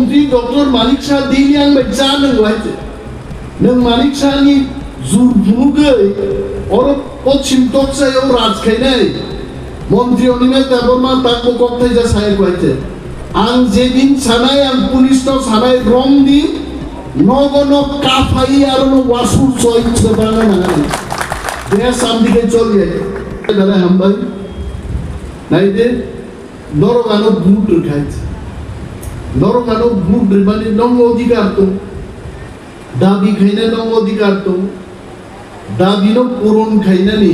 मन्त्री डॉक्टर मानिक शाह दिली आं बच्चा नंगवाइते नों मानिक शाहनि जुरफुगै और पश्चिम तकसायाव राजखायनाय मन्त्री अनिमेल देबबर्मा ताकबो कक्थाय जा सायाव गवाइते आं जेदिन सानाय आं पुलिसनाव सानाय रंदि नगन काफाई आरो वासुर सय सबाना नाङा बे सामदिके चलिए दादा हामबाय नायदे नरगानो बुट रखायते नरगानो बुट रिमानि नंग अधिकार दं दाबि खायना नंग अधिकार दं दाबिनो पुरन खायनानि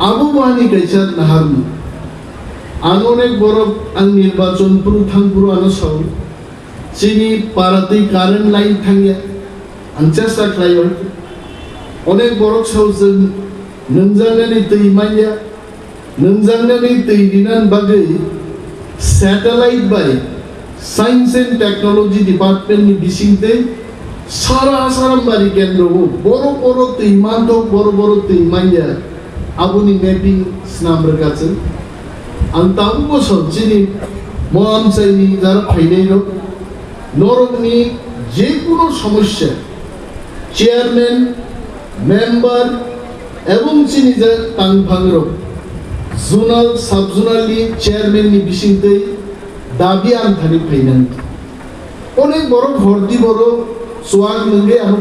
आबो बानि कैसा नाहारमु आं अनेक बरफ आं निर्वाचन थांपुर आनो साव चिनि पारातै कारेन्ट लाइन थांया आं चेष्टा खालायो अनेक बरफ साव जों नोंजांनानै दै माया नोंजांनानै दै दिनान बागै satellite by science and technology department नि बिसिंते सारा सारामबारि केंद्र बरो बरो दैमान दं बरो बरो दैमाया आबुनि मैपिंग स्नाम रगाचो आं ताबु बोसोर चिनि महामसाइनि जारा फाइनायनो नरकनि जेकुनो समस्या चेयरमैन मेंबर एवं चिनि जा तांफांग्रो जोनल सब जोनलनि चेयरमैन नि बिसिंते दाबि आं थानि फाइनान अनेक बरो भर्ती बरो सुवाग नंगे आरो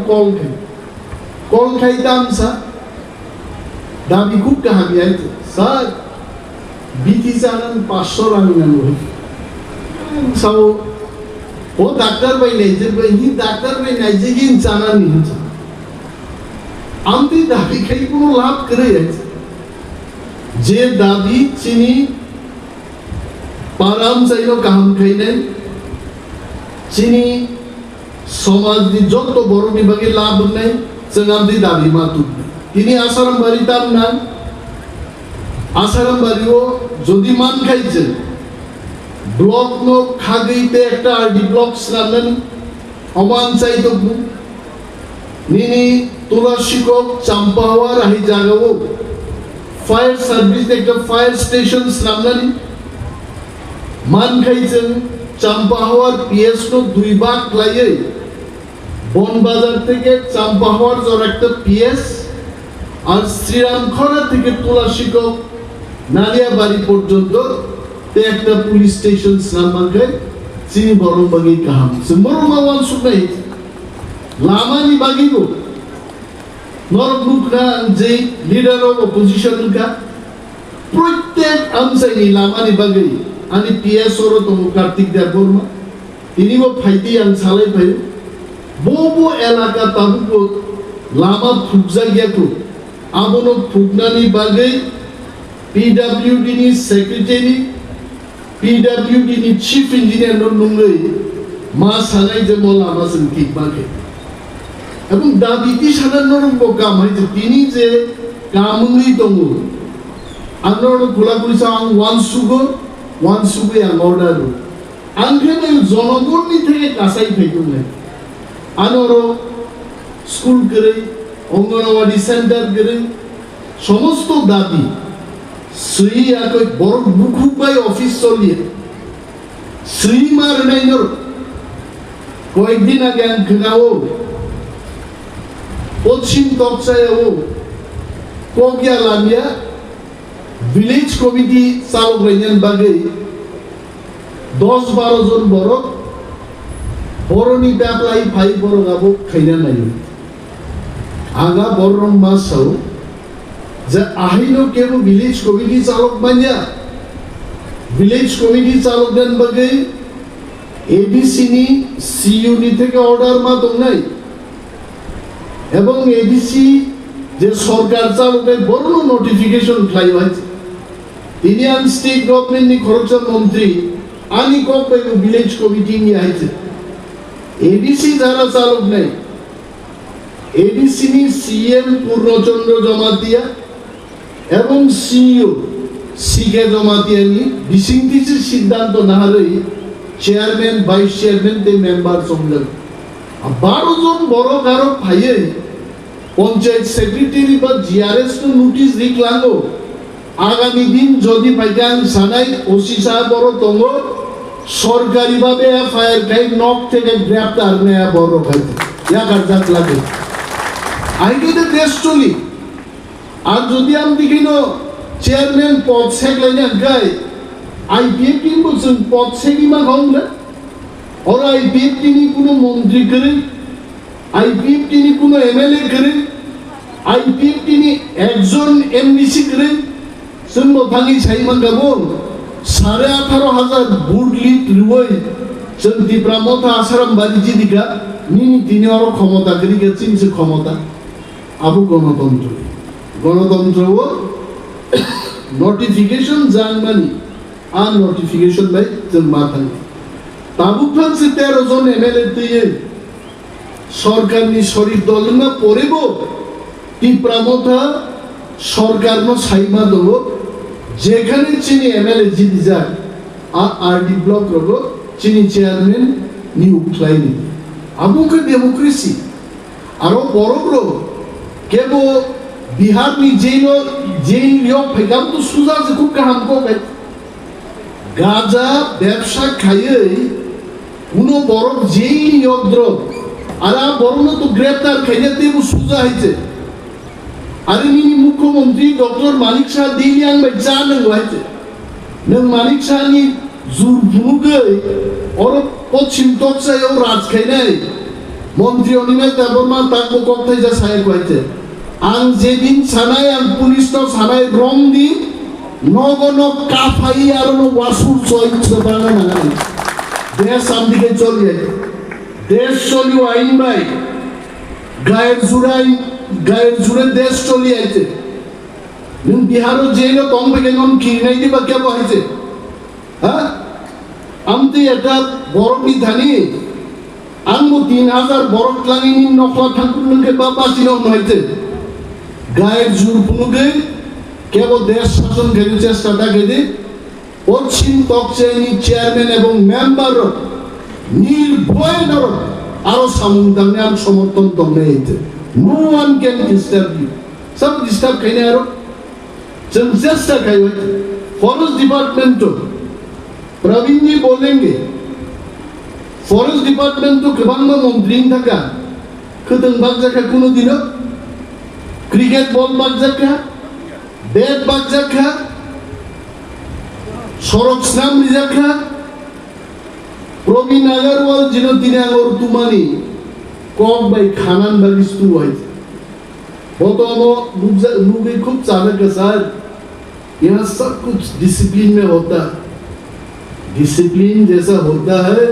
कल खाय दामसा दाबि खूब कहाबि आइते सर बीती जानान 500 रां नांगौ साव ओ डाक्टर बाय नायजे हि डाक्टर बाय नायजे गिन जानान नि आमति दाबि खाय कोनो लाभ करे जे दाबि चिनि पाराम साइनो काम खायने चिनि समाज नि जत बरनि बागे लाभ नै जोंआमति दाबि मातु तिनि आसाराम बारि ताम ना आसाराम बारिओ जदि मान खाइছে ब्लक नो खागैते একটা আরডি ব্লক স্নানন অমান চাইতো নিনি তোলা শিকক চাম্পাওয়ার আহি জাগাও ফায়ার সার্ভিস একটা ফায়ার স্টেশন স্নামনানি মান খাইছেন চাম্পাওয়ার পিএস নো দুই ভাগ লাইয়ে বন বাজার থেকে চাম্পাওয়ার জর একটা পিএস আর শ্রীরামখরা থেকে তোলা শিকক নালিয়াবাড়ি পর্যন্ত তে একটা পুলিশ স্টেশন স্নামবাগে চিনি বরং বাগি কাহাম মরমা ওয়ান সুনাই লামানি বাগিগো নরবুকরা যে লিডার অফ অপোজিশন কা প্রত্যেক আমসাইনি লামানি বাগি আনি পিএস ওর তো কার্তিক দেববর্মা তিনিও ফাইতি আন সালাই ভাই ববো এলাকা তাবুকো লামা ফুকজা গিয়াকো আবনো ফুকনানি বাগি পিডব্লিউডি नि सेक्रेटारि पिडब्ल्यूडी नि चीफ इंजिनियर नो नुंगै मा सानाय जे मला मासुन ठीक बाके এবং দাবিতি সাধারণ কাম হইছে তিনি যে কামুই দঙ্গু আন্দোলন খোলা করিছে আং ওয়ান সুগো আং অর্ডার আংখেনে জনগণনি থেকে কাসাই ফাইতো না আনোরো স্কুল করে অঙ্গনওয়াড়ি সেন্টার করে সমস্ত দাবি सुई या कोई बोर्ड बुकुक बाय ऑफिस चलिए सुई मार नहीं नर कोई दिन आगे अंकनाओ पश्चिम तकसाया वो कोकिया लामिया विलेज कमिटी चालक रंजन बागे 10-12 जन बरक बरनी पैपलाई फाई बरक आबो खैना नहीं आगा बरम मासाव যে আহিনো কেবো ভিলেজ কমিটি চালক বানিয়া ভিলেজ কমিটি চালকদের বাগে এডিসি নি সিইউ থেকে অর্ডার মা দং নাই এবং এডিসি যে সরকার চালকের বড় নোটিফিকেশন খাই হয়েছে তিনি আন স্টেট গভর্নমেন্ট নি খরচ মন্ত্রী আনি কক পাইবো ভিলেজ কমিটি নি আইছে এডিসি যারা চালক নাই এডিসি নি সিএম পূর্ণচন্দ্র জমাতিয়া এবং সিইও সিকে জমাতিয়ানি বিসিংতিসের সিদ্ধান্ত না হলে চেয়ারম্যান ভাইস চেয়ারম্যান তে মেম্বার সম্মেলন 12 জন বড় কারো ভাইয়ে পঞ্চায়েত সেক্রেটারি বা জিআরএস নো নোটিশ লিখলাঙ্গো আগামী দিন যদি পাইকান সানাই ওসি সাহেব বড় তঙ্গ সরকারিভাবে এফআইআর খাই নক থেকে গ্রেপ্তার নেয়া বড় খাইতে কার লাগে আইডিতে দেশ চলি আর যদি আমি দেখি চেয়ারম্যান পদ সেগলাই না গাই আইপিএফ টিম বলছেন পদ সেগিমা গঙ্গা ওরা আইপিএফ টিনি কোনো মন্ত্রী করেন আইপিএফ টিনি কোনো এমএলএ করেন আইপিএফ টিনি একজন এমডিসি করেন जों भाङि साइमान गाबों 18,500 बुट लिट रुवै जों दिप्रामथा आसाराम बारिजि दिगा निनि दिने आरो क्षमता करि गेছিন সে ক্ষমতা আবু গণতন্ত্র নোটিফিকেশন জানমানি আর নোটিফিকেশন বাই जों মাথান তাবুকফান সে 13 জন এমএলএ দিয়ে সরকারনি শরীর দলনা পড়িব দিপ্রামথা সরকারনো সাইমা দেবো যেখানে চিনি এমএলএ জিতে যায় আরডি ব্লক রগো চিনি চেয়ারম্যান নিউ ক্লাইনি আমুকে ডেমোক্রেসি আরো বড় বড় কেবো বিহার নি জেল ইয়ক ফেকাম তো সুজা যে খুব কাহাম কো গাজা ব্যবসা খাইয়ে কোনো বড় জেল ইয়ক দ্রব আর বড় তো গ্রেপ্তার খাইয়ে তেবু সুজা হইছে आरो निनि मुख्यमंत्री डॉक्टर मानिक शाह दिलियां बाय जानो वाइते नों मानिक शाहनि जुरबुगै और पश्चिम टक्सायाव राजखायनाय मन्त्रि अनिमेल देबरमा ताकबो कक्थाय जा साय वाइते आं जेदिन सानाय आं पुलिसनो सानाय रंदि नगनो काफाई आरो वासुर चोइन सबाना नाङा देश आमदिके चलिए देश चलियो आइन बाय गायर जुड़े देश चली आइते नों बिहारो जेलो कम बेगे नन किरनाय दिबा के बहाइते हां आमते एटा बरफनि धानि आंबो 3000 बरफ लांगिनि नखला थांकुनके बाबासिनो नहाइते गायर जुर पुनुगे केबो देश शासन करि चेष्टा दागेदि पश्चिम टक्सायनि चेयारम्यान एवं मेम्बर निर्भय नर आरो सामुदांनि आं समर्थन दंनायते No one can disturb you. Some disturb कहीं आरो, जब चेष्टा कहीं फॉरेस्ट डिपार्टमेंट तो प्रवीण जी बोलेंगे फॉरेस्ट डिपार्टमेंट तो कबांग में मंत्री था क्या खुदन बाग जाकर कुनो दिनो क्रिकेट बॉल बाग जाकर बैट बाग जाकर सड़क स्नाम जाकर प्रवीण अग्रवाल जिनो दिने और तुम्हारी कॉक बाई खानान बगिस्तु वाइज वो तो लोग खूब चालक है सर यहाँ सब कुछ डिसिप्लिन में होता है डिसिप्लिन जैसा होता है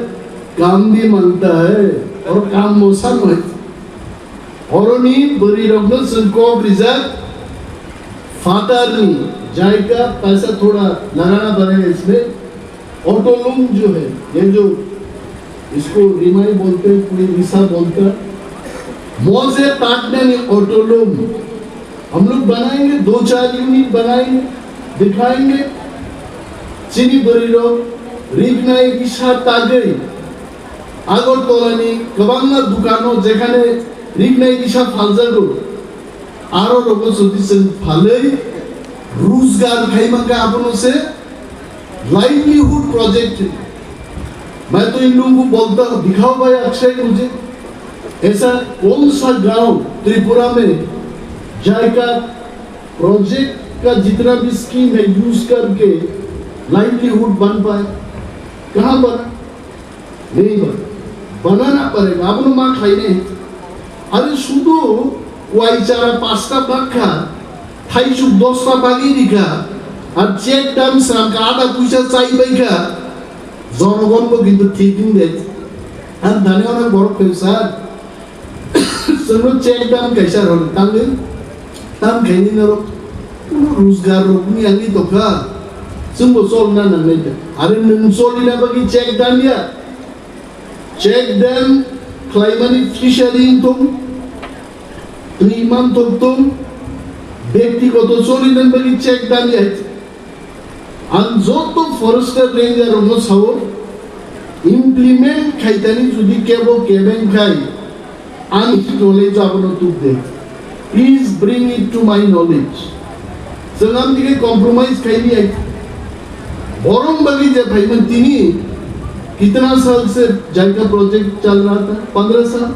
काम भी मांगता है और काम मौसम है और उन्हीं बड़ी रखना संकोप रिजल्ट फातारनी जाएगा पैसा थोड़ा लगाना पड़ेगा इसमें ऑटो लोन जो है ये जो इसको रिमाई बोलते हैं पूरी विसा बोलते हैं मोजे काटने में ऑटो लोन हम लोग बनाएंगे 2-4 यूनिट बनाएंगे दिखाएंगे चीनी बरीरो रिगनाई विसा तागे आगर तोलानी कबांगा दुकानों जेखाने रिगनाई विसा फालजागो आरो रोगो सोदिसन फाले रोजगार खाइमांगा आपनों से लाइवलीहुड प्रोजेक्ट मैं तो इन लोगों को बोलता हूँ दिखाओ भाई अक्षय मुझे ऐसा कौन सा गांव त्रिपुरा में जायका प्रोजेक्ट का जितना भी स्कीम है यूज करके लाइवलीहुड बन पाए कहाँ बना नहीं बनाना पड़ेगा आप लोग माँ खाई नहीं अरे शुद्ध कोई चारा पास्ता बाखा थाई शुद्ध दोस्ता बागी दिखा और चेक डाम साम का आधा पूछा चाहिए भाई का জনগণ কিন্তু ঠিকই দেয় আর ধানে অনেক বড় পেশার সঙ্গে চেক দাম कैसा হল তাহলে দাম খাইনি না কোনো রোজগার রকমই আনি তো কা जोंबो চলনা না নাই আরে নন চলিনা বাকি চেক দাম ইয়া চেক দাম ক্লাইমানি ফিশারি ইনকাম ইমান তো ব্যক্তিগত চলিনা বাকি চেক দাম ইয়া Anzoto forester ranger ono sao implement khaitani jodi kebo keben khai ani knowledge apono tubde please bring it to my knowledge sangam dige compromise khaini ai borom bagi je bhaiman tini कितना साल से जायका project चल रहा था? 15 साल।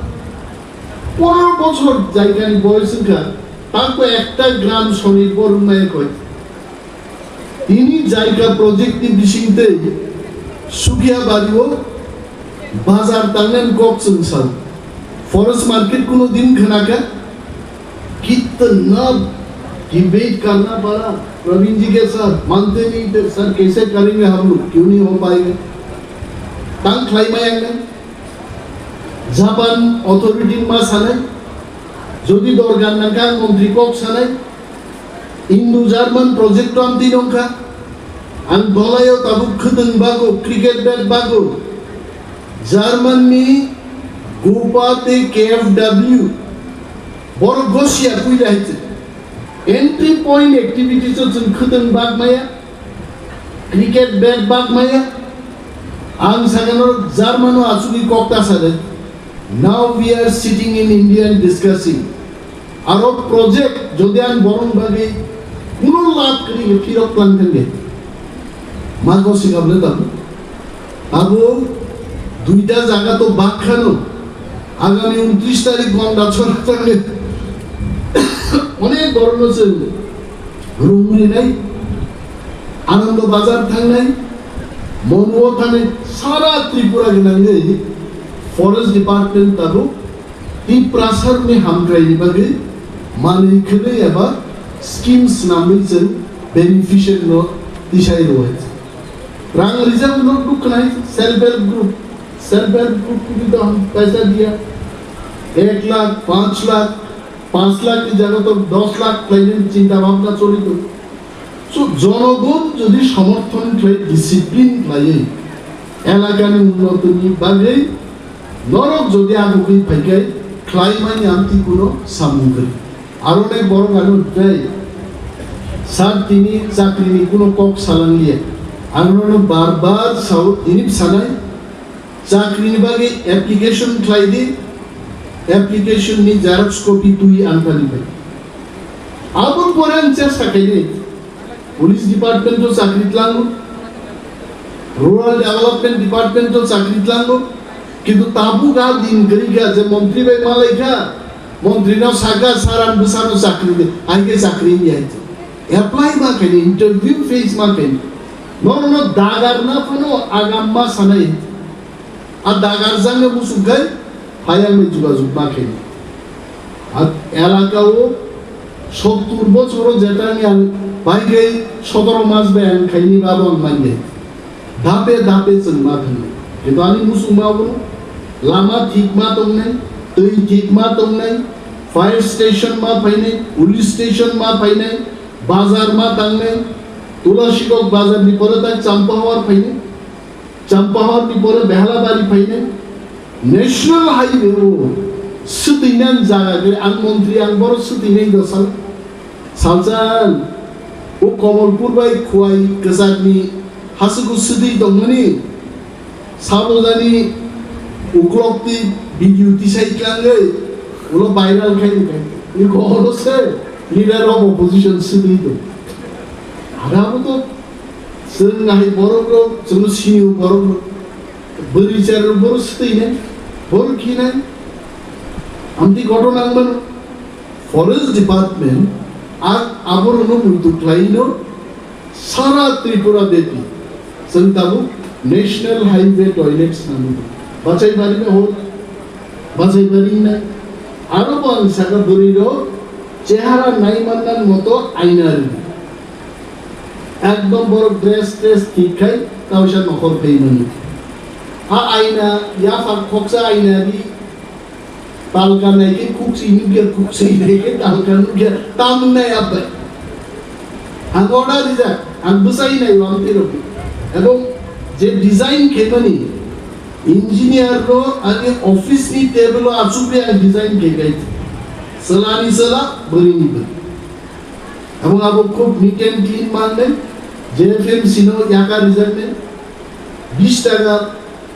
15 বছর জায়গা নি বয়স সংখ্যা তারপর একটা গ্রাম স্বনির্ভর উন্নয়ন হয়। তিনি জায়গা প্রজেক্ট বিশিংতে সুখিয়া বাড়িও बाजार तांगन कोक संसार फॉरेस्ट मार्केट कोनो दिन खाना का कितना डिबेट करना पड़ा प्रवीण जी के साथ, मानते नहीं थे सर कैसे करेंगे हम लोग, क्यों नहीं हो पाएगा। तांग क्लाइमायंगे जापान अथॉरिटी मा सानाय যদি দরকার নাকা মন্ত্রী কক সানাই ইন্দো জার্মান প্রজেক্ট আম দিনকা আন দলায়ও তাবুক খদন বাগো ক্রিকেট ব্যাট বাগো জার্মানি গোপাতে কেএফডব্লিউ বড় গসিয়া কুই রাইছে এন্ট্রি পয়েন্ট অ্যাক্টিভিটিস জন্য খদন bug Maya cricket bat bug Maya An সাগানোর জার্মানো আসুকি কক্তা Sade now we are sitting in India and discussing our project যদি আন বরং ভাবে কোন লাভ করি ফিরত প্ল্যান থাকে মা গসি গাবলে দাম আবু দুইটা জায়গা তো বাক খানো আগামী 29 তারিখ গন্ডা ছড়া থাকলে অনেক বড় আছে রুমনি নাই আনন্দ বাজার থাক নাই মনুয়া থানে সারা ত্রিপুরা গেলে फॉरेस्ट डिपार्टमेंट ताबो ती प्रासार में हम ट्राइनी बागे माने खने याबा स्कीम्स नामे जन बेनिफिशियल नो दिशाई रोहे रांग रिजर्व नो टुक नहीं सेल्फ हेल्प ग्रुप को भी तो हम पैसा दिया 1 लाख 5 लाख 5 लाख की जगह तो 10 लाख क्लाइमेट चिंता भावना चली तो सो जनगण যদি সমর্থন করে ডিসিপ্লিন লাগে এলাকার উন্নতি বাগে নরক যদি আগুকি ফাইকাই ক্লাইমাইনি আমতি কোনো সামুদ্রে আর অনেক বড় কারণ নাই সার তিনি চাকরি কোনো কক সালানলিয়ে আন্দোলন বারবার সাউথ ইনিপ সানাই চাকরি বাগে অ্যাপ্লিকেশন ক্লাই দি অ্যাপ্লিকেশন নি জেরক্স কপি তুই আনতালি পাই আবুল পরান চেষ্টা কাইলে পুলিশ ডিপার্টমেন্টও চাকরি লাগলো রুরাল ডেভেলপমেন্ট ডিপার্টমেন্টও চাকরি লাগলো কিন্তু তাবু গা দিন করিগা যে মন্ত্রী ভাই মালাইকা মন্ত্রী না সাগা সারান বুসানো চাকরি দে আইকে চাকরি নিয়ে আইছে অ্যাপ্লাই মা কেন ইন্টারভিউ ফেস মা কেন নন দাগার না ফনো আগাম্মা সানাই আর দাগার জাঙ্গে মুসুগাই ফায়ার মে যোগাযোগ মা কেন আর এলাকাও 70 বছর যেটা নিয়ে বাইরে 17 মাস বেন খাইনি বাবন মানে ধাপে ধাপে চলমা কেন কিন্তু আমি মুসুমা বলো लामा ठीक मा तुम नहीं तुई ठीक मा तुम नहीं फायर स्टेशन मा फाइने पुलिस स्टेशन मा फाइने बाजार मा तंग नहीं तुलसीगोग बाजार निपोरे तक चंपाहार फाइने चंपाहार निपोरे बेहलाबारी फाइने नेशनल हाईवे वो सुतिनन जागा के आन मंत्री आन बड़ सुतिनै दसल सालजान वो कमलपुर बाई खुआई गजागनी हासुगु सुति दंगनी साबोजानी उग्रक्ति वीडियो दिसाइक्लाङै उलो भाइरल खाइदियो यो गहरसे लिडार अफ अपोजिशन सुदिदो आराबो तो जों नाय बर'खौ जों सिनिउ बर' बोरिचार बर' सुदैने बर' खिनाय आमति घटना आंबन फरेस्ट डिपार्टमेंट আর আবরণ মুক্তক্লাইনো সারা ত্রিপুরা ব্যাপী जों ताबो नेशनल हाईवे टॉयलेट्स नाम बाचाई बारी में हो बाचाई बारी ना आरो बांग सागा बरिरो চেহারা নাই মান্নার মতো আইনার একদম বড় ড্রেস ঠিক খাই তাও সে নকল খাই মানে আইনা ইয়া ফাক ফক্সা আইনা দি তালকা নাই কি কুকসি নিগে কুকসি দেখে তালকা নিগে তাম নাই আবে আগোড়া দিজা আনবসাই নাই ওয়ান্তি রবি এবং যে ডিজাইন খেতনি ইঞ্জিনিয়ার रो आणि ऑफिस नी टेबल आचुबे डिजाइन केकाय सलानी सला बरिनी ब এবং আবো খুব নিট এন্ড ক্লিন মানে জেএফএমসি নো ইয়াকা রিজাল্ট 20 টাকা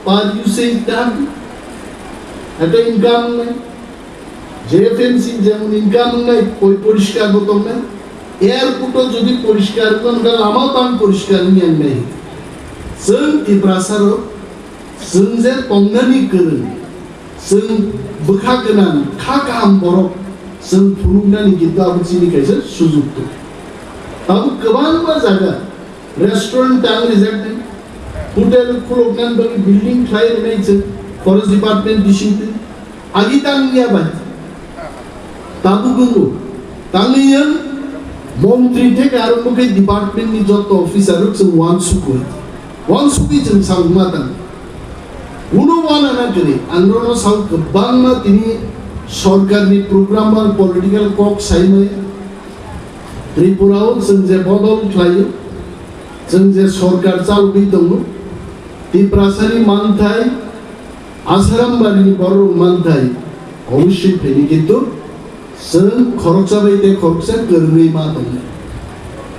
পার ইউসেজ দাম এটা ইনকাম নাই জেএফএমসি যেমন ইনকাম নাই ওই পরিষ্কার হতো না এয়ারপোর্টও যদি পরিষ্কার কোন লামা পান পরিষ্কার নিয়ে নাই जों इब्रासारो जों जे तंनानि गोरों जों बोखा गोनां खा गाहाम बर' जों थुलुंगानि गिदु आबुजिनि खायसे सुजुग दं आबु गोबां मा जागा रेस्टुरेंट टांग रिजेक्ट होटेल खुलुगनान बगी बिल्डिं खाय नै जों फरेस्ट डिपार्टमेंट दिसिंते आगि तांनिया बाय ताबु गंगो तांनिया मंत्री থেকে আরম্ভ করে ডিপার্টমেন্টনি যত অফিসার जों वान सुखि जों सावमाता उनवाना ना करे आंग्रोनो साव गोबांमा तिनि सरकारनि प्रग्राम आरो पलिटिकल कक साइमै त्रिपुराव जों जे बदल खालायो जों जे सरकार चालुबाय दङ त्रिपुरासानि मानथाय आसारामबारिनि बर' मानथाय अबশ্যই फैनि किन्तु जों खरचा बायदि खरचा गोरलै मा दङ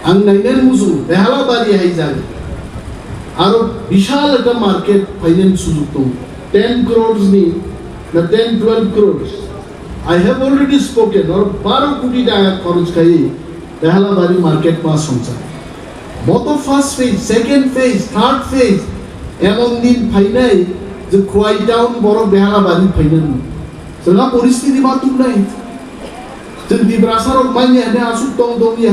आं नायनानै मुजु बेहालाबारि हाय जागोन आरो विशाल একটা मार्केट फाइनेंस सुजुग दं 10 crores नि ना 10-12 crores I have already spoken और 12 কোটি টাকা খরচ খাই বেহালাবাড়ি মার্কেট মা সংসার মত first phase second phase third phase এমন দিন ফাইনাই যে খোয়াই টাউন বড় বেহালাবাড়ি ফাইনাল जोंहा परिस्थिति मा तुमनाय जों दिब्रासार मान्या ने आसुक दं दंया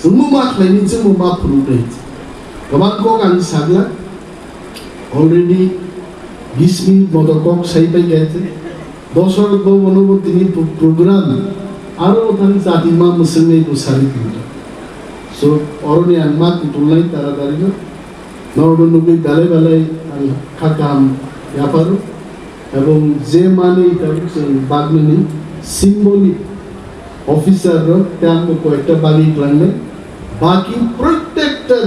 जों मा खालायनि जों मा फुरुनाय गोबां कक आं सागला अलरेडी 20 मिनिट मत कक साइबाय गैसे दशर बनबतिनि प्रोग्राम आरो थां जातिमा मुसंनै गुसारि दिनो सो अरनि आन्मा कुतुलनाय तारादारिनो नरदनबे बाले बाले आं खाकाम यापारो এবং যে মানে जों बागनि सिम्बलिक অফিসার তে आंखौ কয়েকটা বাগি ক্লান্নে বাকি প্রত্যেকটা